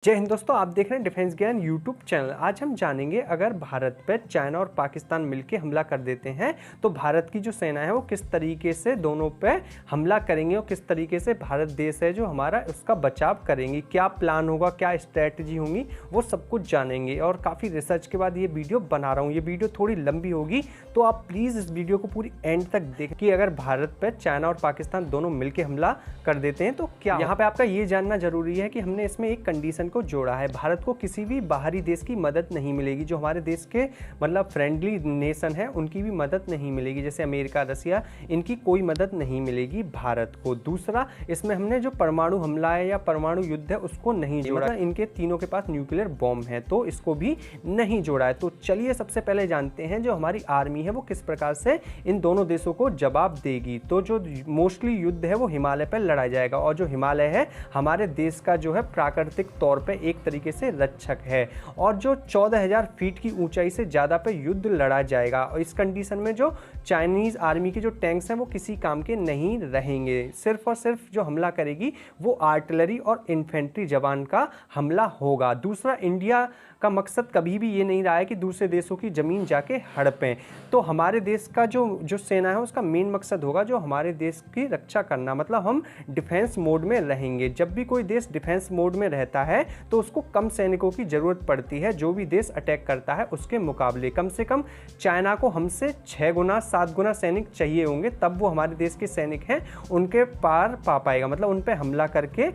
जय हिंद दोस्तों, आप देख रहे हैं डिफेंस ज्ञान यूट्यूब चैनल। आज हम जानेंगे अगर भारत पर चाइना और पाकिस्तान मिलकर हमला कर देते हैं तो भारत की जो सेना है वो किस तरीके से दोनों पे हमला करेंगे और किस तरीके से भारत देश है जो हमारा उसका बचाव करेंगे, क्या प्लान होगा, क्या स्ट्रैटेजी होंगी, वो सब कुछ जानेंगे। और काफ़ी रिसर्च के बाद ये वीडियो बना रहा हूँ। ये वीडियो थोड़ी लंबी होगी तो आप प्लीज़ इस वीडियो को पूरी एंड तक देखें कि अगर भारत पर चाइना और पाकिस्तान दोनों मिलकर हमला कर देते हैं तो क्या। यहाँ पर आपका ये जानना जरूरी है कि हमने इसमें एक कंडीशन को जोड़ा है। भारत को किसी भी बाहरी देश की मदद नहीं मिलेगी, जो हमारे देश के मतलब फ्रेंडली नेशन है उनकी भी मदद नहीं मिलेगी, जैसे अमेरिका, रसिया, इनकी कोई मदद नहीं मिलेगी भारत को। दूसरा, इसमें हमने जो परमाणु हमला है या परमाणु युद्ध है उसको नहीं जोड़ा, इनके तीनों के पास न्यूक्लियर बॉम्ब है तो इसको भी नहीं जोड़ा है। तो चलिए सबसे पहले जानते हैं जो हमारी आर्मी है वो किस प्रकार से इन दोनों देशों को जवाब देगी। तो जो मोस्टली युद्ध है वो हिमालय पर लड़ा जाएगा, और जो हिमालय है हमारे देश का जो है प्राकृतिक तौर पर एक तरीके से रक्षक है, और जो 14,000 फीट की ऊंचाई से ज़्यादा पे युद्ध लड़ा जाएगा। और इस कंडीशन में जो चाइनीज़ आर्मी के जो टैंक्स हैं वो किसी काम के नहीं रहेंगे। सिर्फ और सिर्फ जो हमला करेगी वो आर्टिलरी और इन्फेंट्री जवान का हमला होगा। दूसरा, इंडिया का मकसद कभी भी ये नहीं रहा है कि दूसरे देशों की ज़मीन जाके हड़पें। तो हमारे देश का जो सेना है उसका मेन मकसद होगा जो हमारे देश की रक्षा करना, मतलब हम डिफेंस मोड में रहेंगे। जब भी कोई देश डिफेंस मोड में रहता है तो उसको कम सैनिकों की ज़रूरत पड़ती है जो भी देश अटैक करता है उसके मुकाबले। कम से कम चाइना को हमसे 6 गुना 7 गुना सैनिक चाहिए होंगे, तब वो हमारे देश के सैनिक हैं उनके पार पा पाएगा, मतलब उन पर हमला करके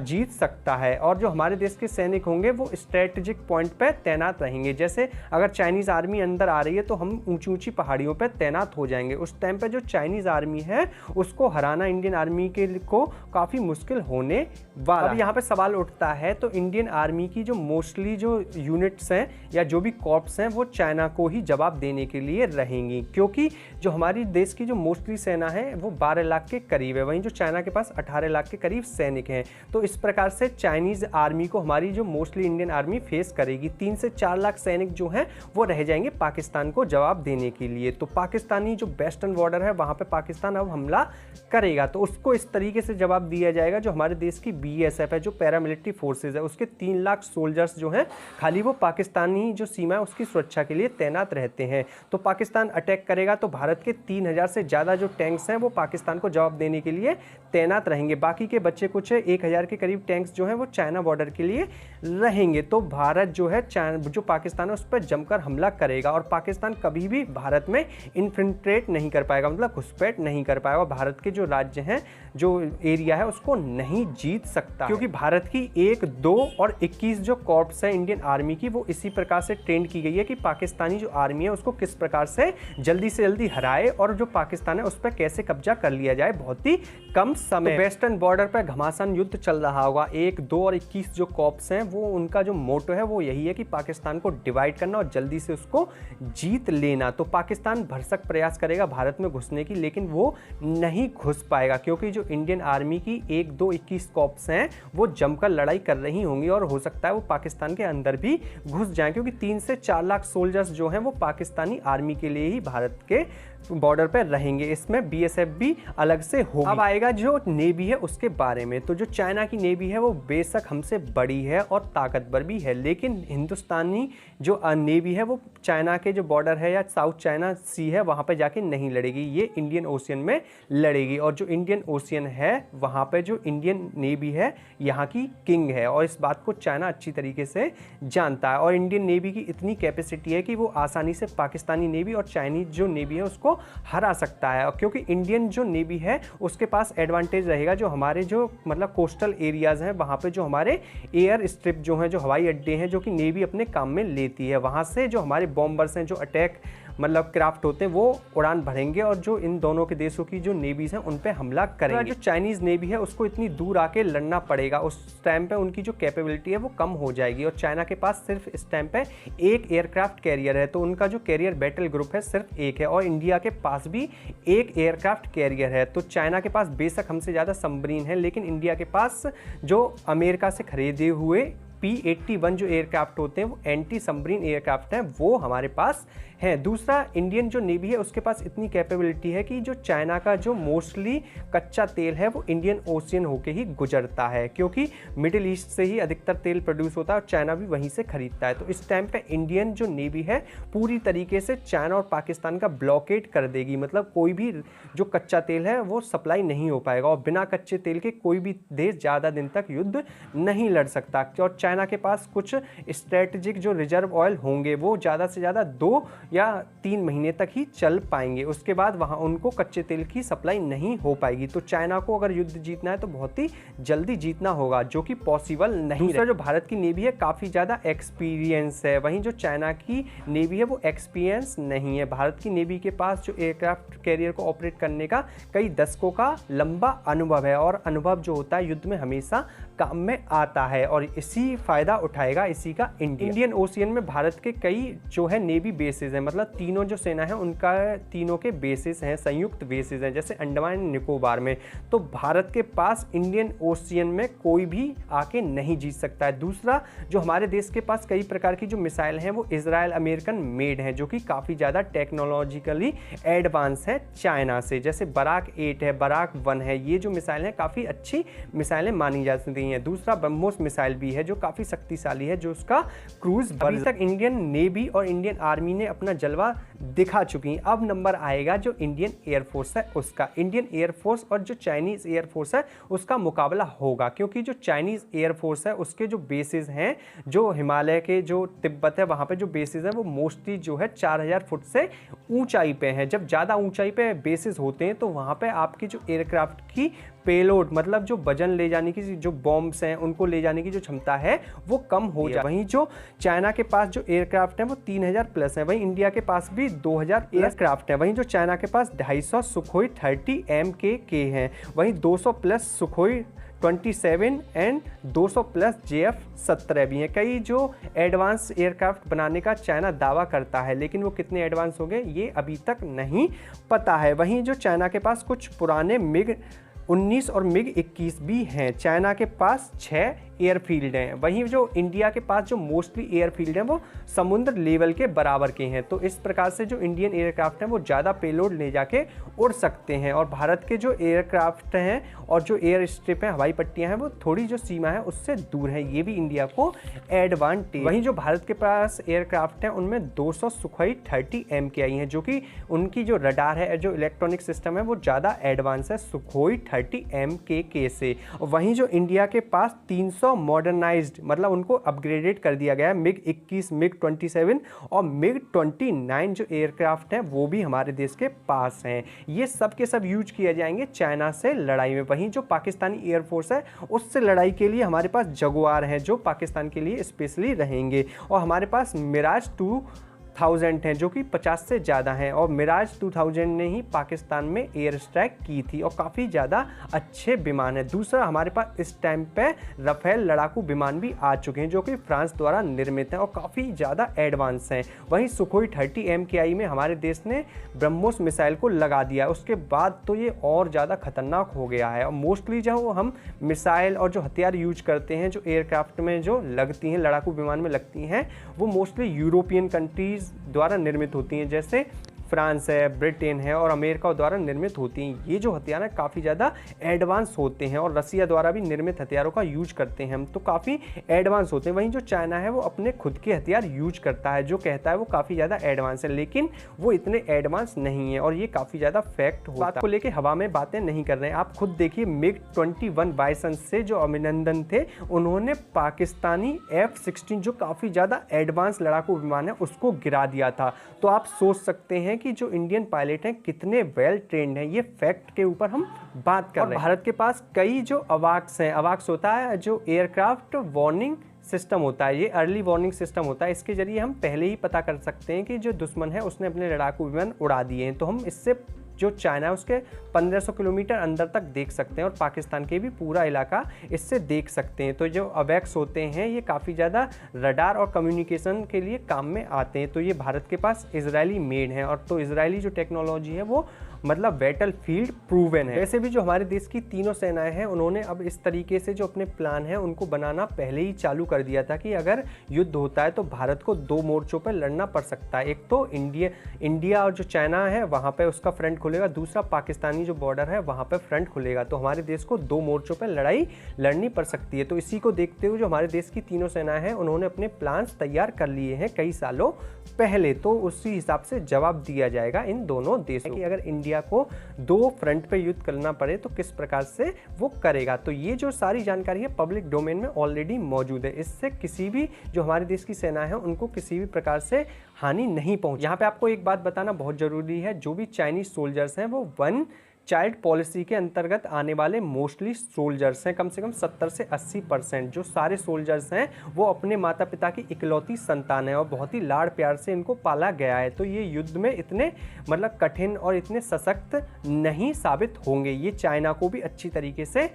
जीत सकता है। और जो हमारे देश के सैनिक होंगे वो स्ट्रेटेजिक पॉइंट पे तैनात रहेंगे। जैसे अगर चाइनीज़ आर्मी अंदर आ रही है तो हम ऊंची ऊंची पहाड़ियों पे तैनात हो जाएंगे। उस टाइम पे जो चाइनीज़ आर्मी है उसको हराना इंडियन आर्मी के को काफ़ी मुश्किल होने वाला। अब यहाँ पे सवाल उठता है तो इंडियन आर्मी की जो मोस्टली जो यूनिट्स हैं या जो भी कॉर्प्स हैं वो चाइना को ही जवाब देने के लिए रहेंगी, क्योंकि जो हमारी देश की जो मोस्टली सेना है वो 12 लाख के करीब है, वहीं जो चाइना के पास 18 लाख के करीब सैनिक हैं। तो इस प्रकार से चाइनीज़ आर्मी को हमारी जो मोस्टली इंडियन आर्मी फेस करेगी। 3 से 4 लाख सैनिक जो हैं वो रह जाएंगे पाकिस्तान को जवाब देने के लिए। तो पाकिस्तानी जो वेस्टर्न बॉर्डर है वहाँ पे पाकिस्तान अब हमला करेगा तो उसको इस तरीके से जवाब दिया जाएगा। जो हमारे देश की BSF है, जो पैरामिलिट्री फोर्सेज है, उसके 3 लाख सोल्जर्स जो हैं खाली वो पाकिस्तानी जो सीमा है उसकी सुरक्षा के लिए तैनात रहते हैं। तो पाकिस्तान अटैक करेगा तो भारत के 3,000 से ज़्यादा जो टैंक्स हैं वो पाकिस्तान को जवाब देने के लिए तैनात रहेंगे। बाकी के बच्चे कुछ 1,000 के करीब टैंक्स जो हैं वो चाइना बॉर्डर के लिए रहेंगे। तो भारत जो है जो पाकिस्तान है उस पर जमकर हमला करेगा, और पाकिस्तान कभी भी भारत में इन्फिल्ट्रेट नहीं कर पाएगा, मतलब घुसपैठ नहीं कर पाएगा। भारत के जो राज्य हैं, जो एरिया है उसको नहीं जीत सकता, क्योंकि भारत की 1, 2 और 21 जो कॉर्प्स है इंडियन आर्मी की वो इसी प्रकार से ट्रेंड की गई है कि पाकिस्तानी जो आर्मी है उसको किस प्रकार से जल्दी हराए और जो पाकिस्तान है उस पर कैसे कब्जा कर लिया जाए बहुत ही कम समय। तो वेस्टर्न बॉर्डर पर घमासान युद्ध चल रहा होगा। 1, 2 और 21 जो कॉर्प्स हैं वो उनका जो मोटो है वो यही है कि पाकिस्तान को डिवाइड करना और जल्दी से उसको जीत लेना। तो पाकिस्तान भरसक प्रयास करेगा भारत में घुसने की, लेकिन वो नहीं घुस पाएगा, क्योंकि जो इंडियन आर्मी की 1, 2, 21 कॉर्प्स हैं वो जमकर लड़ाई कर रही होंगी, और हो सकता है वो पाकिस्तान के अंदर भी घुस जाएं, क्योंकि 3 से 4 लाख सोल्जर्स जो हैं वो पाकिस्तानी आर्मी के लिए ही भारत के बॉर्डर पर रहेंगे। इसमें BSF भी अलग से होगी। अब आएगा जो नेवी है उसके बारे में। तो जो चाइना की नेवी है वो बेशक हमसे बड़ी है और ताकतवर भी है, लेकिन हिंदुस्तानी जो नेवी है वो चाइना के जो बॉर्डर है या साउथ चाइना सी है वहाँ पे जाके नहीं लड़ेगी, ये इंडियन ओशियन में लड़ेगी। और जो इंडियन ओशियन है वहाँ पे जो इंडियन नेवी है यहाँ की किंग है, और इस बात को चाइना अच्छी तरीके से जानता है। और इंडियन नेवी की इतनी कैपेसिटी है कि वो आसानी से पाकिस्तानी नेवी और चाइनीज जो नेवी है उसको हरा सकता है, क्योंकि इंडियन जो नेवी है उसके पास एडवांटेज रहेगा। जो हमारे जो मतलब कोस्टल एरियाज हैं वहाँ पे जो हमारे एयर स्ट्रिप जो हैं, जो हवाई अड्डे हैं, जो कि नेवी अपने काम में लेती है, वहाँ से जो हमारे बॉम्बर्स हैं, जो अटैक मतलब क्राफ्ट होते हैं, वो उड़ान भरेंगे और जो इन दोनों के देशों की जो नेवीज हैं उन पे हमला करेंगे। जो चाइनीज़ नेवी है उसको इतनी दूर आके लड़ना पड़ेगा, उस टाइम पे उनकी जो कैपेबिलिटी है वो कम हो जाएगी। और चाइना के पास सिर्फ इस टाइम पे एक एयरक्राफ्ट कैरियर है, तो उनका जो कैरियर बैटल ग्रुप है सिर्फ एक है, और इंडिया के पास भी एक एयरक्राफ्ट कैरियर है। तो चाइना के पास बेशक हमसे ज़्यादा सबमरीन है, लेकिन इंडिया के पास जो अमेरिका से खरीदे हुए P-81 जो एयरक्राफ्ट होते हैं वो एंटी सबमरीन एयरक्राफ्ट हैं, वो हमारे पास हैं। दूसरा, इंडियन जो नेवी है उसके पास इतनी कैपेबिलिटी है कि जो चाइना का जो मोस्टली कच्चा तेल है वो इंडियन ओशियन होके ही गुजरता है, क्योंकि मिडिल ईस्ट से ही अधिकतर तेल प्रोड्यूस होता है और चाइना भी वहीं से खरीदता है। तो इस टाइम पे इंडियन जो नेवी है पूरी तरीके से चाइना और पाकिस्तान का ब्लॉकेट कर देगी, मतलब कोई भी जो कच्चा तेल है वो सप्लाई नहीं हो पाएगा और बिना कच्चे तेल के कोई भी देश ज़्यादा दिन तक युद्ध नहीं लड़ सकता। और चाइना के पास कुछ स्ट्रेटेजिक जो रिजर्व ऑयल होंगे वो ज़्यादा से ज़्यादा 2 या 3 महीने तक ही चल पाएंगे, उसके बाद वहाँ उनको कच्चे तेल की सप्लाई नहीं हो पाएगी। तो चाइना को अगर युद्ध जीतना है तो बहुत ही जल्दी जीतना होगा, जो कि पॉसिबल नहीं। दूसरा, जो भारत की नेवी है काफ़ी ज़्यादा एक्सपीरियंस है, वहीं जो चाइना की नेवी है वो एक्सपीरियंस नहीं है। भारत की नेवी के पास जो एयरक्राफ्ट कैरियर को ऑपरेट करने का कई दशकों का लंबा अनुभव है और अनुभव जो होता है युद्ध में हमेशा काम में आता है और इसी फायदा उठाएगा इसी का इंडियन ओशियन में भारत के कई जो है नेवी बेसिस हैं, मतलब तीनों जो सेना है उनका तीनों के बेसिस हैं, संयुक्त बेसिस हैं, जैसे अंडमान निकोबार में। तो भारत के पास इंडियन ओशियन में कोई भी आके नहीं जीत सकता है। दूसरा, जो हमारे देश के पास कई प्रकार की जो मिसाइल हैं वो इजराइल अमेरिकन मेड हैं, जो कि काफ़ी ज़्यादा टेक्नोलॉजिकली एडवांस है चाइना से, जैसे बराक 8 है, बराक 1 है। ये जो मिसाइल हैं काफ़ी अच्छी मिसाइलें मानी जाती हैं। दूसरा, ब्रह्मोस मिसाइल भी है जो काफ़ी शक्तिशाली है, जो उसका क्रूज अभी तक इंडियन नेवी और इंडियन आर्मी ने अपना जलवा दिखा चुकी। अब नंबर आएगा जो इंडियन एयरफोर्स है उसका। इंडियन एयरफोर्स और जो चाइनीज़ एयरफोर्स है उसका मुकाबला होगा, क्योंकि जो चाइनीज़ एयरफोर्स है उसके जो बेसिस हैं, जो हिमालय के जो तिब्बत है वहाँ पे जो बेसिस है वो मोस्टली जो है 4000 फुट से ऊंचाई पे है। जब ज़्यादा ऊंचाई पे बेसिस होते हैं तो वहाँ पे आपकी जो एयरक्राफ्ट की पेलोड, मतलब जो वजन ले जाने की जो बॉम्ब्स हैं उनको ले जाने की जो क्षमता है वो कम हो जाए। वहीं जो चाइना के पास जो एयरक्राफ्ट है वो 3000 प्लस है, वहीं इंडिया के पास भी 2000 एयरक्राफ्ट है। वहीं जो चाइना के पास 250 सुखोई 30 MKK हैं, वहीं 200 plus Sukhoi 27 and 200 plus JF-17 भी हैं। कई जो एडवांस एयरक्राफ्ट बनाने का चाइना दावा करता है, लेकिन वो कितने एडवांस हो गए ये अभी तक नहीं पता है। वहीं जो चाइना के पास कुछ पुराने MiG-19 और MiG-21 भी हैं। चाइना के पास 6 एयरफील्ड हैं, वहीं जो इंडिया के पास जो मोस्टली एयरफील्ड हैं वो समुद्र लेवल के बराबर के हैं। तो इस प्रकार से जो इंडियन एयरक्राफ्ट हैं वो ज़्यादा पेलोड ले जाके उड़ सकते हैं और भारत के जो एयरक्राफ्ट हैं और जो एयर स्ट्रिप हैं, हवाई पट्टियां हैं, वो थोड़ी जो सीमा है उससे दूर है, ये भी इंडिया को एडवांटेज। वहीं जो भारत के पास एयरक्राफ्ट हैं उनमें 200 सुखोई 30 MKI हैं, जो कि उनकी जो रडार है, जो इलेक्ट्रॉनिक सिस्टम है वो ज़्यादा एडवांस है सुखोई 30 MKK से। वहीं जो इंडिया के पास 300 मॉडर्नाइज्ड, मतलब उनको अपग्रेडेड कर दिया गया है, MiG-21, MiG-27 और MiG-29 जो एयरक्राफ्ट हैं वो भी हमारे देश के पास हैं। ये सब के सब यूज किए जाएंगे चाइना से लड़ाई में। वहीं जो पाकिस्तानी एयरफोर्स है उससे लड़ाई के लिए हमारे पास जगुआर हैं जो पाकिस्तान के लिए स्पेशली रहेंगे, और हमारे पास मिराज 2000 हैं जो कि 50 से ज़्यादा हैं, और मिराज 2000 ने ही पाकिस्तान में एयर स्ट्राइक की थी और काफ़ी ज़्यादा अच्छे विमान हैं। दूसरा, हमारे पास इस टाइम पे राफेल लड़ाकू विमान भी आ चुके हैं जो कि फ्रांस द्वारा निर्मित हैं और काफ़ी ज़्यादा एडवांस हैं। वहीं सुखोई 30 MKI में हमारे देश ने ब्रह्मोस मिसाइल को लगा दिया, उसके बाद तो ये और ज़्यादा खतरनाक हो गया है। और मोस्टली जो हम मिसाइल और जो हथियार यूज करते हैं, जो एयरक्राफ्ट में जो लगती हैं, लड़ाकू विमान में लगती हैं, वो मोस्टली यूरोपियन कंट्रीज़ द्वारा निर्मित होती हैं, जैसे फ्रांस है, ब्रिटेन है और अमेरिका द्वारा निर्मित होती हैं। ये जो हथियार हैं काफ़ी ज़्यादा एडवांस होते हैं और रसिया द्वारा भी निर्मित हथियारों का यूज करते हैं हम, तो काफ़ी एडवांस होते हैं। वहीं जो चाइना है वो अपने खुद के हथियार यूज करता है, जो कहता है वो काफ़ी ज़्यादा एडवांस है, लेकिन वो इतने एडवांस नहीं है और ये काफ़ी ज़्यादा फैक्ट होता है। बात को लेकर हवा में बातें नहीं कर रहे हैं, आप खुद देखिए MiG-21 बाइसन से जो अभिनंदन थे उन्होंने पाकिस्तानी F-16 जो काफ़ी ज़्यादा एडवांस लड़ाकू विमान है उसको गिरा दिया था। तो आप सोच सकते हैं कि जो इंडियन पायलट हैं कितने वेल ट्रेंड हैं, ये फैक्ट के ऊपर हम बात कर रहे हैं। भारत के पास कई जो अवाक्स हैं, अवाक्स होता है जो एयरक्राफ्ट वार्निंग सिस्टम होता है, ये अर्ली वार्निंग सिस्टम होता है। इसके जरिए हम पहले ही पता कर सकते हैं कि जो दुश्मन है उसने अपने लड़ाकू विमान उड़ा दिए हैं, तो हम इससे जो चाइना है उसके 1500 किलोमीटर अंदर तक देख सकते हैं और पाकिस्तान के भी पूरा इलाका इससे देख सकते हैं। तो जो अवैक्स होते हैं ये काफ़ी ज़्यादा रडार और कम्युनिकेशन के लिए काम में आते हैं। तो ये भारत के पास इजरायली मेड हैं और तो इजरायली जो टेक्नोलॉजी है वो मतलब बैटल फील्ड प्रूवन है। वैसे भी जो हमारे देश की तीनों सेनाएं हैं उन्होंने अब इस तरीके से जो अपने प्लान है उनको बनाना पहले ही चालू कर दिया था कि अगर युद्ध होता है तो भारत को दो मोर्चों पर लड़ना पड़ सकता है। एक तो इंडिया और जो चाइना है वहाँ पे उसका फ्रंट खुलेगा, दूसरा पाकिस्तानी जो बॉर्डर है वहाँ पे फ्रंट खुलेगा। तो हमारे देश को दो मोर्चों पर लड़ाई लड़नी पड़ सकती है। तो इसी को देखते हुए जो हमारे देश की तीनों सेनाएं हैं उन्होंने अपने प्लान्स तैयार कर लिए हैं कई सालों पहले। तो उसी हिसाब से जवाब दिया जाएगा इन दोनों देशों कि अगर इंडिया को दो फ्रंट पे युद्ध करना पड़े तो किस प्रकार से वो करेगा। तो ये जो सारी जानकारी है पब्लिक डोमेन में ऑलरेडी मौजूद है। इससे किसी भी जो हमारे देश की सेना है उनको किसी भी प्रकार से हानि नहीं पहुंची। यहाँ पे आपको एक बात बताना बहुत जरूरी है, जो भी चाइनीज सोल्जर्स हैं वो वन चाइल्ड पॉलिसी के अंतर्गत आने वाले मोस्टली सोल्जर्स हैं। कम से कम 70 से 80% जो सारे सोल्जर्स हैं वो अपने माता पिता की इकलौती संतान है और बहुत ही लाड़ प्यार से इनको पाला गया है। तो ये युद्ध में इतने मतलब कठिन और इतने सशक्त नहीं साबित होंगे, ये चाइना को भी अच्छी तरीके से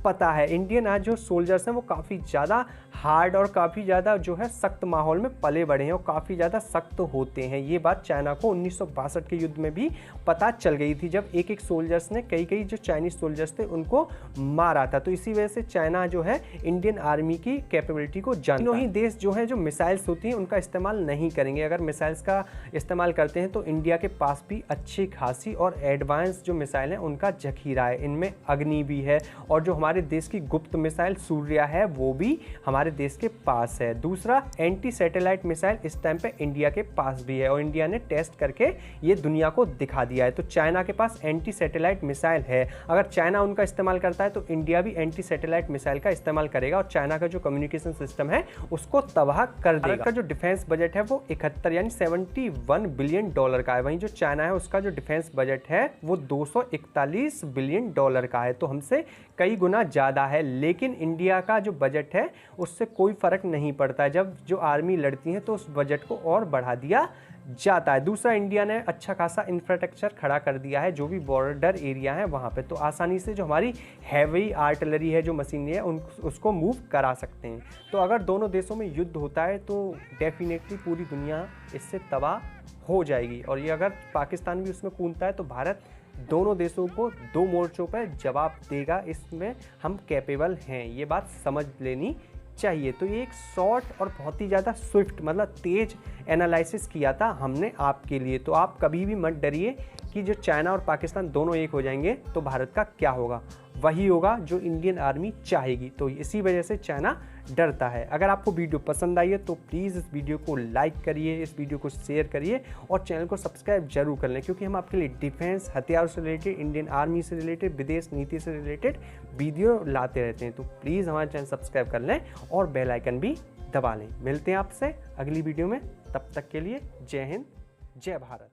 पता है। इंडियन आज जो सोल्जर्स हैं वो काफ़ी ज़्यादा हार्ड और काफ़ी ज़्यादा जो है सख्त माहौल में पले बढ़े हैं और काफ़ी ज़्यादा सख्त होते हैं। ये बात चाइना को 1962 के युद्ध में भी पता चल गई थी, जब एक एक सोल्जर्स ने कई जो चाइनीज सोल्जर्स थे उनको मारा था। तो इसी वजह से चाइना जो है इंडियन आर्मी की कैपेबिलिटी को जानता है। तीनों ही देश जो है जो मिसाइल्स होती हैं उनका इस्तेमाल नहीं करेंगे। अगर मिसाइल्स का इस्तेमाल करते हैं तो इंडिया के पास भी अच्छी खासी और एडवांस जो मिसाइल हैं उनका जखीरा है। इनमें अग्नि भी है और जो हमारे देश की गुप्त मिसाइल सूर्या है वो भी हमारे देश के पास है। दूसरा एंटी सैटेलाइट मिसाइल इस टाइम पे इंडिया के पास भी है और इंडिया ने टेस्ट करके ये दुनिया को दिखा दिया है। तो चाइना के पास एंटी सैटेलाइट मिसाइल है, अगर चाइना उनका इस्तेमाल करता है तो इंडिया भी एंटी सैटेलाइट मिसाइल का इस्तेमाल करेगा और चाइना का जो कम्युनिकेशन सिस्टम है उसको तबाह कर देगा। भारत का जो डिफेंस बजट है वो 71 यानी $71 बिलियन का है। वहीं जो चाइना है उसका जो डिफेंस बजट है वो $241 बिलियन का है। तो हमसे कई गुना ज़्यादा है, लेकिन इंडिया का जो बजट है उससे कोई फर्क नहीं पड़ता है। जब जो आर्मी लड़ती है तो उस बजट को और बढ़ा दिया जाता है। दूसरा, इंडिया ने अच्छा खासा इंफ्रास्ट्रक्चर खड़ा कर दिया है जो भी बॉर्डर एरिया है वहाँ पे, तो आसानी से जो हमारी हैवी आर्टिलरी है जो मशीनरी है उसको मूव करा सकते हैं। तो अगर दोनों देशों में युद्ध होता है तो डेफिनेटली पूरी दुनिया इससे तबाह हो जाएगी और ये अगर पाकिस्तान भी उसमें कूदता है तो भारत दोनों देशों को दो मोर्चों पर जवाब देगा। इसमें हम कैपेबल हैं, ये बात समझ लेनी चाहिए। तो ये एक शॉर्ट और बहुत ही ज़्यादा स्विफ्ट मतलब तेज एनालिसिस किया था हमने आपके लिए। तो आप कभी भी मत डरिए कि जो चाइना और पाकिस्तान दोनों एक हो जाएंगे तो भारत का क्या होगा, वही होगा जो इंडियन आर्मी चाहेगी। तो इसी वजह से चाइना डरता है। अगर आपको वीडियो पसंद आई है तो प्लीज़ इस वीडियो को लाइक करिए, इस वीडियो को शेयर करिए और चैनल को सब्सक्राइब जरूर कर लें, क्योंकि हम आपके लिए डिफेंस, हथियारों से रिलेटेड, इंडियन आर्मी से रिलेटेड, विदेश नीति से रिलेटेड वीडियो लाते रहते हैं। तो प्लीज़ हमारा चैनल सब्सक्राइब कर लें और बेल आइकन भी दबा लें। मिलते हैं आपसे अगली वीडियो में, तब तक के लिए जय हिंद, जय भारत।